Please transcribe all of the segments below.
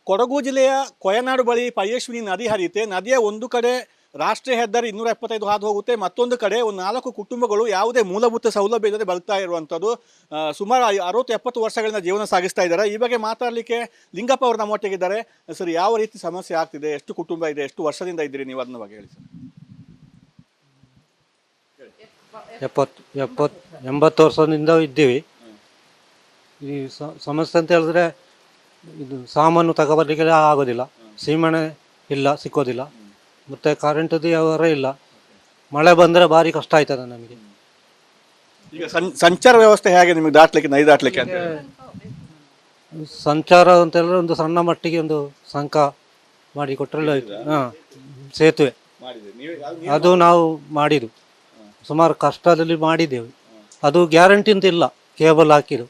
ಕೊಡಗು ಜಿಲ್ಲೆಯ ಕೊಯನಾಡು ಬಳಿ ಪಯ್ಯಶ್ವಿನಿ ನದಿ ಹರಿಯುತ್ತೆ. ನದಿಯ ಒಂದು ಕಡೆ ರಾಷ್ಟ್ರೀಯ ಹೆದ್ದಾರಿ 275 ಹಾದು ಹೋಗುತ್ತೆ, ಮತ್ತೊಂದು ಕಡೆ ಒಂದು 4 ಕುಟುಂಬಗಳು ಯಾವುದೇ ಮೂಲಭೂತ ಸೌಲಭ್ಯ ಇಲ್ಲದೆ ಬದುಕ್ತಾ ಇರುವಂಥದ್ದು. ಸುಮಾರು 60-70 ವರ್ಷಗಳಿಂದ ಜೀವನ ಸಾಗಿಸ್ತಾ ಇದ್ದಾರೆ. ಈ ಬಗ್ಗೆ ಮಾತಾಡಲಿಕ್ಕೆ ಲಿಂಗಪ್ಪ ಅವರು ನಮ್ಮೊಟ್ಟಿಗಿದ್ದಾರೆ. ಸರ್, ಯಾವ ರೀತಿ ಸಮಸ್ಯೆ ಆಗ್ತಿದೆ, ಎಷ್ಟು ಕುಟುಂಬ ಇದೆ, ಎಷ್ಟು ವರ್ಷದಿಂದ ಇದ್ದೀರಿ ನೀವು, ಅದನ್ನ ಬಗ್ಗೆ ಹೇಳಿ ಸರ್. 80 ವರ್ಷದಿಂದ ಇದ್ದೀವಿ. ಈ ಸಮಸ್ಯೆ ಅಂತ ಹೇಳಿದ್ರೆ ಇದು ಸಾಮಾನು ತಗೊಬರ್ಲಿಕ್ಕೆ ಆಗೋದಿಲ್ಲ, ಸೀಮೆಣ್ಣೆ ಇಲ್ಲ, ಸಿಕ್ಕೋದಿಲ್ಲ, ಮತ್ತು ಕರೆಂಟದು ವ್ಯವಹಾರ ಇಲ್ಲ. ಮಳೆ ಬಂದರೆ ಭಾರಿ ಕಷ್ಟ ಆಯ್ತದೆ ನಮಗೆ. ಈಗ ಸಂಚಾರ ವ್ಯವಸ್ಥೆ ಹೇಗೆ ನಿಮಗೆ ದಾಟ್ಲಿಕ್ಕೆ, ನದಿ ದಾಟ್ಲಿಕ್ಕೆ ಅಂತ? ಸಂಚಾರ ಅಂತ ಹೇಳಿದ್ರೆ ಒಂದು ಸಣ್ಣ ಮಟ್ಟಿಗೆ ಒಂದು ಸಂಕ ಮಾಡಿ ಕೊಟ್ಟರೆ ಸೇತುವೆ ಅದು ನಾವು ಮಾಡಿದ್ದು, ಸುಮಾರು ಕಷ್ಟದಲ್ಲಿ ಮಾಡಿದ್ದೇವೆ. ಅದು ಗ್ಯಾರಂಟಿ ಅಂತ ಇಲ್ಲ, ಕೇಬಲ್ ಹಾಕಿದ್ದು.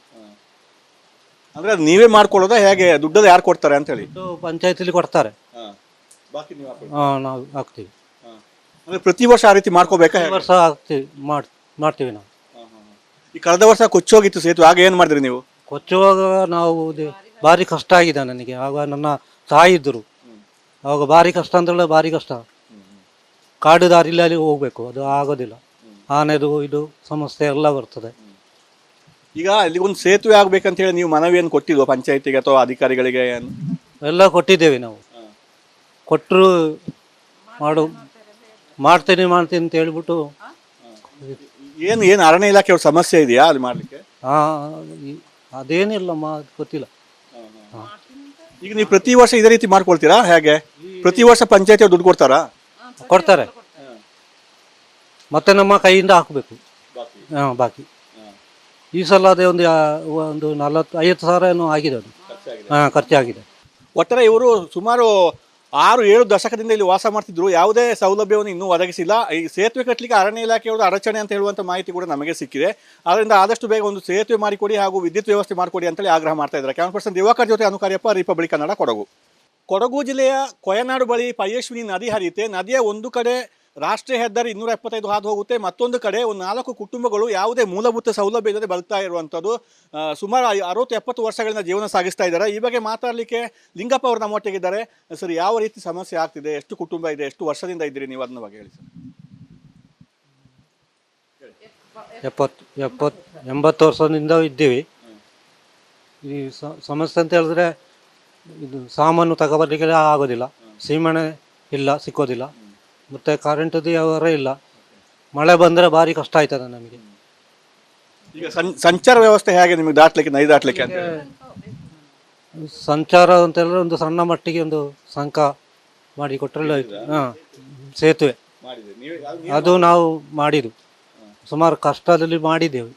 ಅಂದ್ರೆ ಅದು ನೀವೇ ಮಾಡ್ಕೊಳ್ಳೋದಾ ಹೇಗೆ? ದುಡ್ಡಲ್ಲಿ ಯಾರು ಕೊಡ್ತಾರೆ ಅಂತ ಹೇಳಿ? ಪಂಚಾಯತಿಲಿ ಕೊಡ್ತಾರೆ, ನಾವು ಹಾಕ್ತೀವಿ. ಅಂದ್ರೆ ಪ್ರತಿ ವರ್ಷ ಆ ರೀತಿ ಮಾಡ್ಕೋಬೇಕಾ? ವರ್ಷ ಹಾಕ್ತೀವಿ, ಮಾಡ್ತೀವಿ ನಾವು. ಈ ಕಳೆದ ವರ್ಷ ಕೊಚ್ಚೋಗಿತ್ತು ಸೇತುವೆ, ಆಗ ಏನ್ ಮಾಡಿದ್ರಿ ನೀವು? ಕೊಚ್ಚುವಾಗ ನಾವು ಭಾರಿ ಕಷ್ಟ ಆಗಿದೆ ನನಗೆ. ಆಗ ನನ್ನ ತಾಯಿ ಇದ್ದರು, ಆವಾಗ ಭಾರಿ ಕಷ್ಟ ಅಂತೇಳಿ ಭಾರಿ ಕಷ್ಟ. ಕಾಡು ದಾರಿಯಲ್ಲಿ ಹೋಗ್ಬೇಕು, ಅದು ಆಗೋದಿಲ್ಲ. ಆನೆದು ಇದು ಸಮಸ್ಯೆ ಎಲ್ಲ ಬರ್ತದೆ. ಈಗ ಅಲ್ಲಿ ಒಂದು ಸೇತುವೆ ಆಗ್ಬೇಕಂತ ಹೇಳಿ ನೀವು ಮನವಿಯನ್ನು ಕೊಟ್ಟಿದ್ವು ಪಂಚಾಯತಿಗೆ ಅಥವಾ ಅಧಿಕಾರಿಗಳಿಗೆ? ಎಲ್ಲ ಕೊಟ್ಟಿದ್ದೇವೆ ನಾವು. ಕೊಟ್ಟರು ಮಾಡ್ತೀನಿ ಅಂತ ಹೇಳ್ಬಿಟ್ಟು. ಏನು ಅರಣ್ಯ ಇಲಾಖೆ ಅವ್ರ ಸಮಸ್ಯೆ ಇದೆಯಾ ಅಲ್ಲಿ ಮಾಡ್ಲಿಕ್ಕೆ? ಅದೇನಿಲ್ಲ, ಗೊತ್ತಿಲ್ಲ. ಈಗ ನೀವು ಪ್ರತಿ ವರ್ಷ ಇದೇ ರೀತಿ ಮಾಡ್ಕೊಳ್ತೀರಾ ಹೇಗೆ? ಪ್ರತಿ ವರ್ಷ ಪಂಚಾಯತಿ ದುಡ್ಡು ಕೊಡ್ತಾರಾ? ಕೊಡ್ತಾರೆ, ಮತ್ತೆ ನಮ್ಮ ಕೈಯಿಂದ ಹಾಕಬೇಕು ಬಾಕಿ. ಈ ಸಲ ಅದೇ ಒಂದು 40-50 ಸಾವಿರ ಏನೋ ಆಗಿದೆ, ಅದು ಖರ್ಚಾಗಿದೆ. ಒಟ್ಟಾರೆ ಇವರು ಸುಮಾರು 6-7 ದಶಕದಿಂದ ಇಲ್ಲಿ ವಾಸ ಮಾಡ್ತಿದ್ರು. ಯಾವುದೇ ಸೌಲಭ್ಯವನ್ನು ಇನ್ನೂ ಒದಗಿಸಿಲ್ಲ. ಈ ಸೇತುವೆ ಕಟ್ಟಲಿಕ್ಕೆ ಅರಣ್ಯ ಇಲಾಖೆಯವರು ಅಡಚಣೆ ಅಂತ ಹೇಳುವಂಥ ಮಾಹಿತಿ ಕೂಡ ನಮಗೆ ಸಿಕ್ಕಿದೆ. ಆದ್ದರಿಂದ ಆದಷ್ಟು ಬೇಗ ಒಂದು ಸೇತುವೆ ಮಾಡಿಕೊಡಿ ಹಾಗೂ ವಿದ್ಯುತ್ ವ್ಯವಸ್ಥೆ ಮಾಡಿಕೊಡಿ ಅಂತೇಳಿ ಆಗ್ರಹ ಮಾಡ್ತಾ ಇದ್ದಾರೆ. ಕ್ಯಾಮರಾ ದಿವಾಕರ್ ಜೊತೆ ಅನುಕಾರ್ಯಪ್ಪ, ರಿಪಬ್ಲಿಕ್ ಕನ್ನಡ, ಕೊಡಗು. ಕೊಡಗು ಜಿಲ್ಲೆಯ ಕೊಯನಾಡು ಬಳಿ ಪಯ್ಯಶ್ವಿನಿ ನದಿ ಹರಿಯುತ್ತೆ. ನದಿಯ ಒಂದು ಕಡೆ ರಾಷ್ಟ್ರೀಯ ಹೆದ್ದಾರಿ 275 ಹಾದು ಹೋಗುತ್ತೆ, ಮತ್ತೊಂದು ಕಡೆ ಒಂದು 4 ಕುಟುಂಬಗಳು ಯಾವುದೇ ಮೂಲಭೂತ ಸೌಲಭ್ಯ ಇಲ್ಲದೆ ಬದುಕ್ತಾ ಇರುವಂಥದ್ದು. ಸುಮಾರು 60-70 ವರ್ಷಗಳಿಂದ ಜೀವನ ಸಾಗಿಸ್ತಾ ಇದ್ದಾರೆ. ಈ ಬಗ್ಗೆ ಮಾತಾಡಲಿಕ್ಕೆ ಲಿಂಗಪ್ಪ ಅವರು ನಮ್ಮೊಟ್ಟಿಗಿದ್ದಾರೆ. ಸರ್, ಯಾವ ರೀತಿ ಸಮಸ್ಯೆ ಆಗ್ತಿದೆ, ಎಷ್ಟು ಕುಟುಂಬ ಇದೆ, ಎಷ್ಟು ವರ್ಷದಿಂದ ಇದ್ದೀರಿ ನೀವು, ಅದನ್ನ ಬಗ್ಗೆ ಹೇಳಿ ಸರ್. 80 ವರ್ಷದಿಂದ ಇದ್ದೀವಿ. ಈ ಸಮಸ್ಯೆ ಅಂತ ಹೇಳಿದ್ರೆ ಇದು ಸಾಮಾನು ತಗೊಬರ್ಲಿಕ್ಕೆ ಆಗೋದಿಲ್ಲ, ಸೀಮೆಣ್ಣೆ ಇಲ್ಲ, ಸಿಕ್ಕೋದಿಲ್ಲ, ಮತ್ತು ಕರೆಂಟದು ವ್ಯವಹಾರ ಇಲ್ಲ. ಮಳೆ ಬಂದರೆ ಭಾರಿ ಕಷ್ಟ ಆಯ್ತದೆ ನಮಗೆ. ಈಗ ಸಂಚಾರ ವ್ಯವಸ್ಥೆ ಹೇಗೆ ನಿಮಗೆ ದಾಟ್ಲಿಕ್ಕೆ, ನದಿ ದಾಟ್ಲಿಕ್ಕೆ ಅಂತ? ಸಂಚಾರ ಅಂತ ಹೇಳಿದ್ರೆ ಒಂದು ಸಣ್ಣ ಮಟ್ಟಿಗೆ ಒಂದು ಸಂಕ ಮಾಡಿ ಕೊಟ್ಟರೆ ಸೇತುವೆ ಅದು ನಾವು ಮಾಡಿದ್ದು, ಸುಮಾರು ಕಷ್ಟದಲ್ಲಿ ಮಾಡಿದ್ದೇವೆ.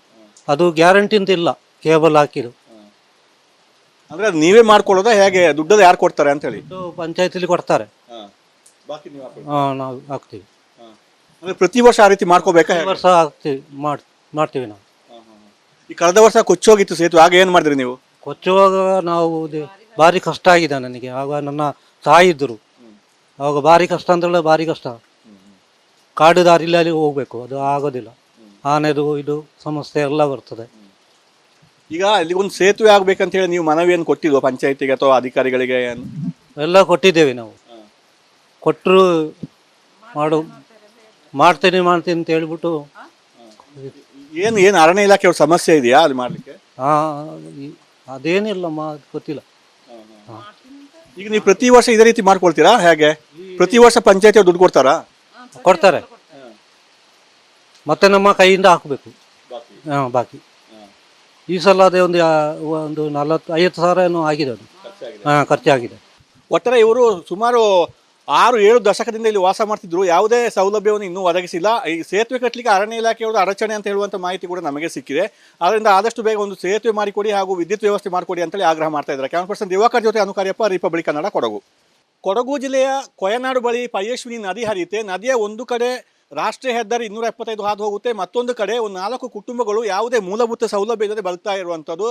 ಅದು ಗ್ಯಾರಂಟಿ ಅಂತ ಇಲ್ಲ, ಕೇಬಲ್ ಹಾಕಿದ್ದು. ಅಂದ್ರೆ ಅದು ನೀವೇ ಮಾಡ್ಕೊಳ್ಳೋದಾ ಹೇಗೆ? ದುಡ್ಡಲ್ಲಿ ಯಾರು ಕೊಡ್ತಾರೆ ಅಂತ ಹೇಳಿ? ಪಂಚಾಯತಿಲಿ ಕೊಡ್ತಾರೆ, ನಾವು ಹಾಕ್ತೀವಿ. ಅಂದ್ರೆ ಪ್ರತಿ ವರ್ಷ ಆ ರೀತಿ ಮಾಡ್ಕೋಬೇಕಾ? ವರ್ಷ ಹಾಕ್ತೀವಿ, ಮಾಡ್ತೀವಿ ನಾವು. ಈ ಕಳೆದ ವರ್ಷ ಕೊಚ್ಚೋಗಿತ್ತು ಸೇತುವೆ, ಆಗ ಏನ್ ಮಾಡಿದ್ರಿ ನೀವು? ಕೊಚ್ಚುವಾಗ ನಾವು ಭಾರಿ ಕಷ್ಟ ಆಗಿದೆ ನನಗೆ. ಆಗ ನನ್ನ ತಾಯಿ ಇದ್ದರು, ಆವಾಗ ಭಾರಿ ಕಷ್ಟ ಅಂತೇಳಿ ಭಾರಿ ಕಷ್ಟ. ಕಾಡು ದಾರಿಯಲ್ಲಿ ಹೋಗ್ಬೇಕು, ಅದು ಆಗೋದಿಲ್ಲ. ಆನೆದು ಇದು ಸಮಸ್ಯೆ ಎಲ್ಲ ಬರ್ತದೆ. ಈಗ ಅಲ್ಲಿ ಒಂದು ಸೇತುವೆ ಆಗ್ಬೇಕಂತ ಹೇಳಿ ನೀವು ಮನವಿಯನ್ನು ಕೊಟ್ಟಿದ್ವು ಪಂಚಾಯತಿಗೆ ಅಥವಾ ಅಧಿಕಾರಿಗಳಿಗೆ? ಎಲ್ಲ ಕೊಟ್ಟಿದ್ದೇವೆ ನಾವು. ಕೊಟ್ಟರು ಮಾಡ್ತೀನಿ ಅಂತ ಹೇಳ್ಬಿಟ್ಟು. ಏನು ಅರಣ್ಯ ಇಲಾಖೆ ಅವ್ರ ಸಮಸ್ಯೆ ಇದೆಯಾ ಅಲ್ಲಿ ಮಾಡ್ಲಿಕ್ಕೆ? ಅದೇನಿಲ್ಲ, ಗೊತ್ತಿಲ್ಲ. ಈಗ ನೀವು ಪ್ರತಿ ವರ್ಷ ಇದೇ ರೀತಿ ಮಾಡ್ಕೊಳ್ತೀರಾ ಹೇಗೆ? ಪ್ರತಿ ವರ್ಷ ಪಂಚಾಯತಿ ದುಡ್ಡು ಕೊಡ್ತಾರಾ? ಕೊಡ್ತಾರೆ, ಮತ್ತೆ ನಮ್ಮ ಕೈಯಿಂದ ಹಾಕಬೇಕು ಬಾಕಿ. ಈ ಸಲ ಅದೇ ಒಂದು 40-50 ಸಾವಿರ ಏನೋ ಆಗಿದೆ, ಅದು ಖರ್ಚಾಗಿದೆ. ಒಟ್ಟಾರೆ ಇವರು ಸುಮಾರು 6-7 ದಶಕದಿಂದ ಇಲ್ಲಿ ವಾಸ ಮಾಡ್ತಿದ್ರು. ಯಾವುದೇ ಸೌಲಭ್ಯವನ್ನು ಇನ್ನೂ ಒದಗಿಸಿಲ್ಲ. ಈ ಸೇತುವೆ ಕಟ್ಟಲಿಕ್ಕೆ ಅರಣ್ಯ ಇಲಾಖೆಯವರು ಅಡಚಣೆ ಅಂತ ಹೇಳುವಂಥ ಮಾಹಿತಿ ಕೂಡ ನಮಗೆ ಸಿಕ್ಕಿದೆ. ಆದ್ದರಿಂದ ಆದಷ್ಟು ಬೇಗ ಒಂದು ಸೇತುವೆ ಮಾಡಿಕೊಡಿ ಹಾಗೂ ವಿದ್ಯುತ್ ವ್ಯವಸ್ಥೆ ಮಾಡಿಕೊಡಿ ಅಂತೇಳಿ ಆಗ್ರಹ ಮಾಡ್ತಾ ಇದ್ದಾರೆ. ಕ್ಯಾಮರಾ ದಿವಾಕರ್ ಜೊತೆ ಅನುಕಾರ್ಯಪ್ಪ, ರಿಪಬ್ಲಿಕ್ ಕನ್ನಡ, ಕೊಡಗು. ಕೊಡಗು ಜಿಲ್ಲೆಯ ಕೊಯನಾಡು ಬಳಿ ಪಯ್ಯಶ್ವಿನಿ ನದಿ ಹರಿಯುತ್ತೆ. ನದಿಯ ಒಂದು ಕಡೆ ರಾಷ್ಟ್ರೀಯ ಹೆದ್ದಾರಿ 275 ಹಾದು ಹೋಗುತ್ತೆ, ಮತ್ತೊಂದು ಕಡೆ ಒಂದು 4 ಕುಟುಂಬಗಳು ಯಾವುದೇ ಮೂಲಭೂತ ಸೌಲಭ್ಯ ಇಲ್ಲದೆ ಬದುಕ್ತಾ ಇರುವಂಥದ್ದು.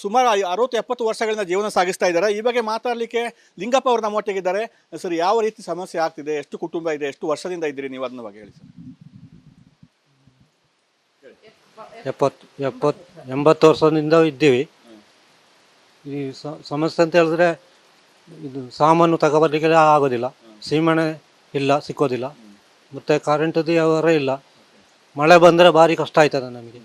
ಸುಮಾರು 60-70 ವರ್ಷಗಳಿಂದ ಜೀವನ ಸಾಗಿಸ್ತಾ ಇದ್ದಾರೆ. ಈ ಬಗ್ಗೆ ಮಾತಾಡಲಿಕ್ಕೆ ಲಿಂಗಪ್ಪ ಅವರು ನಮ್ಮೊಟ್ಟಿಗಿದ್ದಾರೆ. ಸರ್, ಯಾವ ರೀತಿ ಸಮಸ್ಯೆ ಆಗ್ತಿದೆ, ಎಷ್ಟು ಕುಟುಂಬ ಇದೆ, ಎಷ್ಟು ವರ್ಷದಿಂದ ಇದ್ದೀರಿ ನೀವು, ಅದನ್ನ ಬಗ್ಗೆ ಹೇಳಿ ಸರ್. 80 ವರ್ಷದಿಂದ ಇದ್ದೀವಿ. ಈ ಸಮಸ್ಯೆ ಅಂತ ಹೇಳಿದ್ರೆ ಇದು ಸಾಮಾನು ತಗೊಬರ್ಲಿಕ್ಕೆ ಆಗೋದಿಲ್ಲ, ಸೀಮೆಣ್ಣೆ ಇಲ್ಲ, ಸಿಕ್ಕೋದಿಲ್ಲ, ಮತ್ತು ಕರೆಂಟದು ವ್ಯವಹಾರ ಇಲ್ಲ. ಮಳೆ ಬಂದರೆ ಭಾರಿ ಕಷ್ಟ ಆಯ್ತದೆ ನಮಗೆ.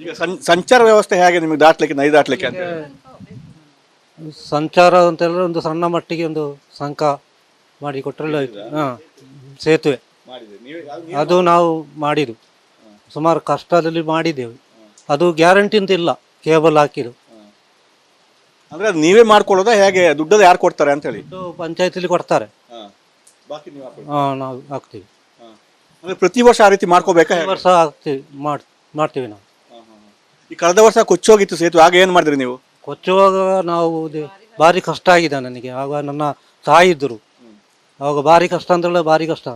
ಈಗ ಸಂಚಾರ ವ್ಯವಸ್ಥೆ ಹೇಗೆ ನಿಮಗೆ ದಾಟ್ಲಿಕ್ಕೆ ನದಿ ದಾಟ್ಲಿಕ್ಕೆ ಅಂತ ಹೇಳಿ? ಸಂಚಾರ ಅಂತ ಹೇಳಿದ್ರೆ ಒಂದು ಸಣ್ಣ ಮಟ್ಟಿಗೆ ಒಂದು ಸಂಕ ಮಾಡಿ ಕೊಟ್ಟರೆ ಹಾಂ, ಸೇತುವೆ ಅದು ನಾವು ಮಾಡಿದ್ದು, ಸುಮಾರು ಕಷ್ಟದಲ್ಲಿ ಮಾಡಿದ್ದೇವೆ. ಅದು ಗ್ಯಾರಂಟಿ ಅಂತ ಇಲ್ಲ, ಕೇಬಲ್ ಹಾಕಿದ್ದು. ಅಂದ್ರೆ ಅದು ನೀವೇ ಮಾಡ್ಕೊಳ್ಳೋದಾ ಹೇಗೆ? ದುಡ್ಡಲ್ಲಿ ಯಾರು ಕೊಡ್ತಾರೆ ಅಂತ ಹೇಳಿ? ಇದು ಪಂಚಾಯತಿಲಿ ಕೊಡ್ತಾರೆ, ಹಾಂ, ನಾವು ಹಾಕ್ತೀವಿ. ಅಂದ್ರೆ ಪ್ರತಿ ವರ್ಷ ಆ ರೀತಿ ಮಾಡ್ಕೋಬೇಕಾ ಈ ಹೇಗೆ? ವರ್ಷ ಹಾಕ್ತೀವಿ, ಮಾಡ್ತೀವಿ ನಾವು. ಈ ಕಳೆದ ವರ್ಷ ಕೊಚ್ಚೋಗಿತ್ತು ಸೇತುವೆ, ಆಗ ಏನ್ ಮಾಡಿದ್ರಿ ನೀವು? ಕೊಚ್ಚುವಾಗ ನಾವು ಭಾರಿ ಕಷ್ಟ ಆಗಿದೆ ನನಗೆ. ಆಗ ನನ್ನ ತಾಯಿ ಇದ್ದರು, ಆವಾಗ ಭಾರಿ ಕಷ್ಟ ಅಂದ್ರೆ ಭಾರಿ ಕಷ್ಟ.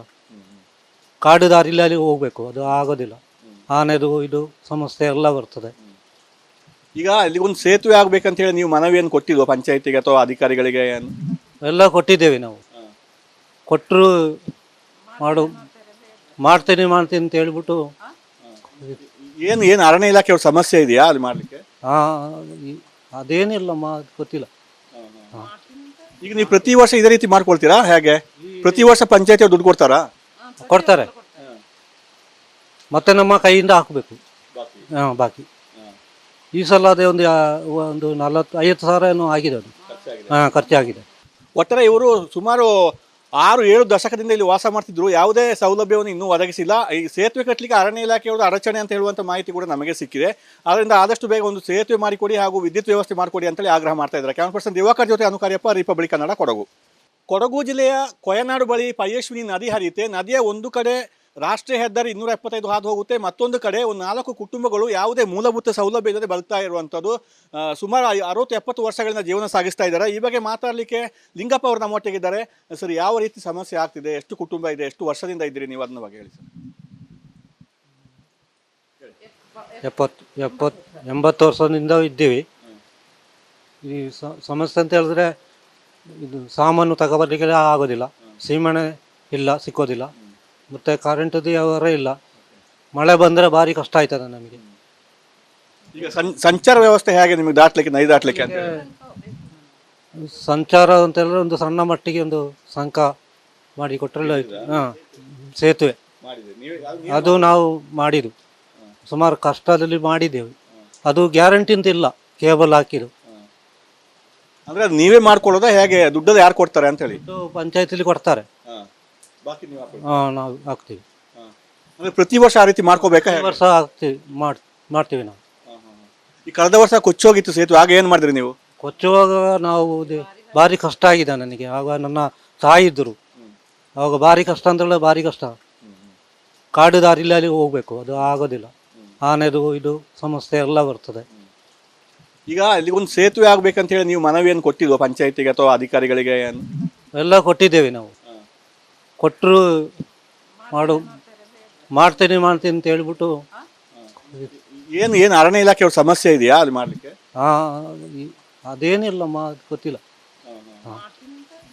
ಕಾಡು ದಾರಿಲಿ ಅಲ್ಲಿ ಹೋಗ್ಬೇಕು, ಅದು ಆಗೋದಿಲ್ಲ. ಆನೆದು ಇದು ಸಮಸ್ಯೆ ಎಲ್ಲ ಬರ್ತದೆ. ಈಗ ಅಲ್ಲಿ ಒಂದು ಸೇತುವೆ ಆಗ್ಬೇಕಂತ ಹೇಳಿ ನೀವು ಮನವಿಯನ್ನು ಕೊಟ್ಟಿದ್ವು ಪಂಚಾಯತಿಗೆ ಅಥವಾ ಅಧಿಕಾರಿಗಳಿಗೆ? ಎಲ್ಲ ಕೊಟ್ಟಿದ್ದೇವೆ ನಾವು. ಕೊಟ್ಟರು ಮಾಡ್ತೀನಿ ಅಂತ ಹೇಳ್ಬಿಟ್ಟು. ಏನು ಏನು ಅರಣ್ಯ ಇಲಾಖೆ ಅವ್ರ ಸಮಸ್ಯೆ ಇದೆಯಾ ಅಲ್ಲಿ ಮಾಡ್ಲಿಕ್ಕೆ? ಅದೇನಿಲ್ಲ, ಗೊತ್ತಿಲ್ಲ. ಈಗ ನೀವು ಪ್ರತಿ ವರ್ಷ ಇದೇ ರೀತಿ ಮಾಡ್ಕೊಳ್ತೀರಾ ಹೇಗೆ? ಪ್ರತಿ ವರ್ಷ ಪಂಚಾಯತಿ ಅವ್ರು ದುಡ್ಡು ಕೊಡ್ತಾರಾ? ಕೊಡ್ತಾರೆ, ಮತ್ತೆ ನಮ್ಮ ಕೈಯಿಂದ ಹಾಕಬೇಕು. ಹಾಂ, ಬಾಕಿ ಈ ಸಲ ಅದೇ ಒಂದು 40-50 ಸಾವಿರ ಏನೋ ಆಗಿದೆ, ಅದು ಹಾಂ, ಖರ್ಚಾಗಿದೆ. ಒಟ್ಟಾರೆ ಇವರು ಸುಮಾರು 6-7 ದಶಕದಿಂದ ಇಲ್ಲಿ ವಾಸ ಮಾಡ್ತಿದ್ರು. ಯಾವುದೇ ಸೌಲಭ್ಯವನ್ನು ಇನ್ನೂ ಒದಗಿಸಿಲ್ಲ. ಈ ಸೇತುವೆ ಕಟ್ಟಲಿಕ್ಕೆ ಅರಣ್ಯ ಇಲಾಖೆಯವರು ಅಡಚಣೆ ಅಂತ ಹೇಳುವಂಥ ಮಾಹಿತಿ ಕೂಡ ನಮಗೆ ಸಿಕ್ಕಿದೆ. ಆದ್ದರಿಂದ ಆದಷ್ಟು ಬೇಗ ಒಂದು ಸೇತುವೆ ಮಾಡಿಕೊಡಿ ಹಾಗೂ ವಿದ್ಯುತ್ ವ್ಯವಸ್ಥೆ ಮಾಡಿಕೊಡಿ ಅಂತೇಳಿ ಆಗ್ರಹ ಮಾಡ್ತಾ ಇದ್ದಾರೆ. ಕ್ಯಾಮರಾ ಪರ್ಸನ್ ದಿವಾಕರ್ ಜೊತೆ ಅನುಕಾರ್ಯಪ್ಪ, ರಿಪಬ್ಲಿಕ್ ಕನ್ನಡ, ಕೊಡಗು. ಕೊಡಗು ಜಿಲ್ಲೆಯ ಕೊಯನಾಡು ಬಳಿ ಪಯ್ಯಶ್ವಿನಿ ನದಿ ಹರಿಯುತ್ತೆ. ನದಿಯ ಒಂದು ಕಡೆ ರಾಷ್ಟ್ರೀಯ ಹೆದ್ದಾರಿ 275 ಹಾದು ಹೋಗುತ್ತೆ, ಮತ್ತೊಂದು ಕಡೆ ಒಂದು 4 ಕುಟುಂಬಗಳು ಯಾವುದೇ ಮೂಲಭೂತ ಸೌಲಭ್ಯ ಇಲ್ಲದೆ ಬದುಕ್ತಾ ಇರುವಂಥದ್ದು. ಸುಮಾರು 60-70 ವರ್ಷಗಳಿಂದ ಜೀವನ ಸಾಗಿಸ್ತಾ ಇದ್ದಾರೆ. ಈ ಬಗ್ಗೆ ಮಾತಾಡಲಿಕ್ಕೆ ಲಿಂಗಪ್ಪ ಅವರು ನಮ್ಮೊಟ್ಟಿಗಿದ್ದಾರೆ. ಸರ್, ಯಾವ ರೀತಿ ಸಮಸ್ಯೆ ಆಗ್ತಿದೆ? ಎಷ್ಟು ಕುಟುಂಬ ಇದೆ? ಎಷ್ಟು ವರ್ಷದಿಂದ ಇದ್ದೀರಿ ನೀವು? ಅದನ್ನ ಬಗ್ಗೆ ಹೇಳಿ ಸರ್. 80 ವರ್ಷದಿಂದ ಇದ್ದೀವಿ. ಈ ಸಮಸ್ಯೆ ಅಂತ ಹೇಳಿದ್ರೆ ಇದು ಸಾಮಾನು ತಗೊಬರ್ಲಿಕ್ಕೆ ಆಗೋದಿಲ್ಲ, ಸೀಮೆಣ್ಣೆ ಇಲ್ಲ, ಸಿಕ್ಕೋದಿಲ್ಲ, ಮತ್ತು ಕರೆಂಟದು ವ್ಯವಹಾರ ಇಲ್ಲ. ಮಳೆ ಬಂದರೆ ಭಾರಿ ಕಷ್ಟ ಆಯ್ತದೆ ನಮಗೆ. ಈಗ ಸಂಚಾರ ವ್ಯವಸ್ಥೆ ಹೇಗೆ ನಿಮಗೆ ದಾಟ್ಲಿಕ್ಕೆ ನದಿ ದಾಟ್ಲಿಕ್ಕೆ ಅಂತ ಹೇಳಿ? ಸಂಚಾರ ಅಂತ ಹೇಳಿದ್ರೆ ಒಂದು ಸಣ್ಣ ಮಟ್ಟಿಗೆ ಒಂದು ಸಂಕ ಮಾಡಿ ಕೊಟ್ಟರೆ ಹಾಂ, ಸೇತುವೆ ಅದು ನಾವು ಮಾಡಿದ್ದು, ಸುಮಾರು ಕಷ್ಟದಲ್ಲಿ ಮಾಡಿದ್ದೇವೆ. ಅದು ಗ್ಯಾರಂಟಿ ಅಂತ ಇಲ್ಲ, ಕೇಬಲ್ ಹಾಕಿದ್ದು. ಅಂದ್ರೆ ಅದು ನೀವೇ ಮಾಡ್ಕೊಳ್ಳೋದಾ ಹೇಗೆ? ದುಡ್ಡಲ್ಲಿ ಯಾರು ಕೊಡ್ತಾರೆ ಅಂತ ಹೇಳಿ? ಇದು ಪಂಚಾಯತಿಲಿ ಕೊಡ್ತಾರೆ, ಹಾಂ, ನಾವು ಹಾಕ್ತೀವಿ. ಅಂದ್ರೆ ಪ್ರತಿ ವರ್ಷ ಆ ರೀತಿ ಮಾಡ್ಕೋಬೇಕಾ? ಈ ವರ್ಷ ಹಾಕ್ತೀವಿ, ಮಾಡ್ತೀವಿ ನಾವು. ಈ ಕಳೆದ ವರ್ಷ ಕೊಚ್ಚೋಗಿತ್ತು ಸೇತುವೆ, ಆಗ ಏನ್ ಮಾಡಿದ್ರಿ ನೀವು? ಕೊಚ್ಚುವಾಗ ನಾವು ಭಾರಿ ಕಷ್ಟ ಆಗಿದೆ ನನಗೆ. ಆಗ ನನ್ನ ತಾಯಿ ಇದ್ದರು, ಆವಾಗ ಭಾರಿ ಕಷ್ಟ ಅಂದ್ರೆ ಭಾರಿ ಕಷ್ಟ. ಕಾಡು ದಾರಿಲಿ ಅಲ್ಲಿ ಹೋಗ್ಬೇಕು, ಅದು ಆಗೋದಿಲ್ಲ. ಆನೆದು ಇದು ಸಮಸ್ಯೆ ಎಲ್ಲ ಬರ್ತದೆ. ಈಗ ಅಲ್ಲಿ ಒಂದು ಸೇತುವೆ ಆಗ್ಬೇಕಂತ ಹೇಳಿ ನೀವು ಮನವಿಯನ್ನು ಕೊಟ್ಟಿದ್ವು ಪಂಚಾಯತಿಗೆ ಅಥವಾ ಅಧಿಕಾರಿಗಳಿಗೆ? ಎಲ್ಲ ಕೊಟ್ಟಿದ್ದೇವೆ ನಾವು. ಕೊಟ್ಟರು ಮಾಡ್ತೀನಿ ಅಂತ ಹೇಳ್ಬಿಟ್ಟು. ಏನು ಏನು ಅರಣ್ಯ ಇಲಾಖೆ ಅವ್ರ ಸಮಸ್ಯೆ ಇದೆಯಾ ಅಲ್ಲಿ ಮಾಡ್ಲಿಕ್ಕೆ? ಅದೇನಿಲ್ಲ, ಗೊತ್ತಿಲ್ಲ.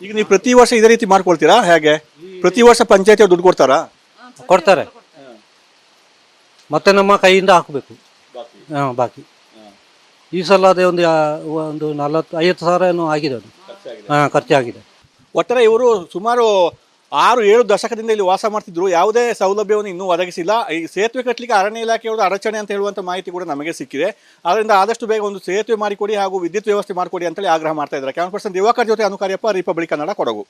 ಈಗ ನೀವು ಪ್ರತಿ ವರ್ಷ ಇದೇ ರೀತಿ ಮಾಡ್ಕೊಳ್ತೀರಾ ಹೇಗೆ? ಪ್ರತಿ ವರ್ಷ ಪಂಚಾಯತಿ ಅವ್ರು ದುಡ್ಡು ಕೊಡ್ತಾರಾ? ಕೊಡ್ತಾರೆ, ಮತ್ತೆ ನಮ್ಮ ಕೈಯಿಂದ ಹಾಕಬೇಕು. ಹಾಂ, ಬಾಕಿ ಈ ಸಲ ಅದೇ ಒಂದು 40-50 ಸಾವಿರ ಏನೋ ಆಗಿದೆ, ಅದು ಹಾಂ, ಖರ್ಚಾಗಿದೆ. ಒಟ್ಟಾರೆ ಇವರು ಸುಮಾರು 6-7 ದಶಕದಿಂದ ಇಲ್ಲಿ ವಾಸ ಮಾಡ್ತಿದ್ರು. ಯಾವುದೇ ಸೌಲಭ್ಯವನ್ನು ಇನ್ನೂ ಒದಗಿಸಿಲ್ಲ. ಈ ಸೇತುವೆ ಕಟ್ಟಲಿಕ್ಕೆ ಅರಣ್ಯ ಇಲಾಖೆಯವರು ಅಡಚಣೆ ಅಂತ ಹೇಳುವಂಥ ಮಾಹಿತಿ ಕೂಡ ನಮಗೆ ಸಿಕ್ಕಿದೆ. ಆದ್ದರಿಂದ ಆದಷ್ಟು ಬೇಗ ಒಂದು ಸೇತುವೆ ಮಾಡಿಕೊಡಿ ಹಾಗೂ ವಿದ್ಯುತ್ ವ್ಯವಸ್ಥೆ ಮಾಡಿಕೊಡಿ ಅಂತೇಳಿ ಆಗ್ರಹ ಮಾಡ್ತಾ ಇದ್ದಾರೆ. ಕ್ಯಾಮರಾ ಪರ್ಸನ್ ದಿವಾಕರ್ ಜೊತೆ ಅನುಕಾರ್ಯಪ್ಪ, ರಿಪಬ್ಲಿಕ್ ಕನ್ನಡ, ಕೊಡಗು.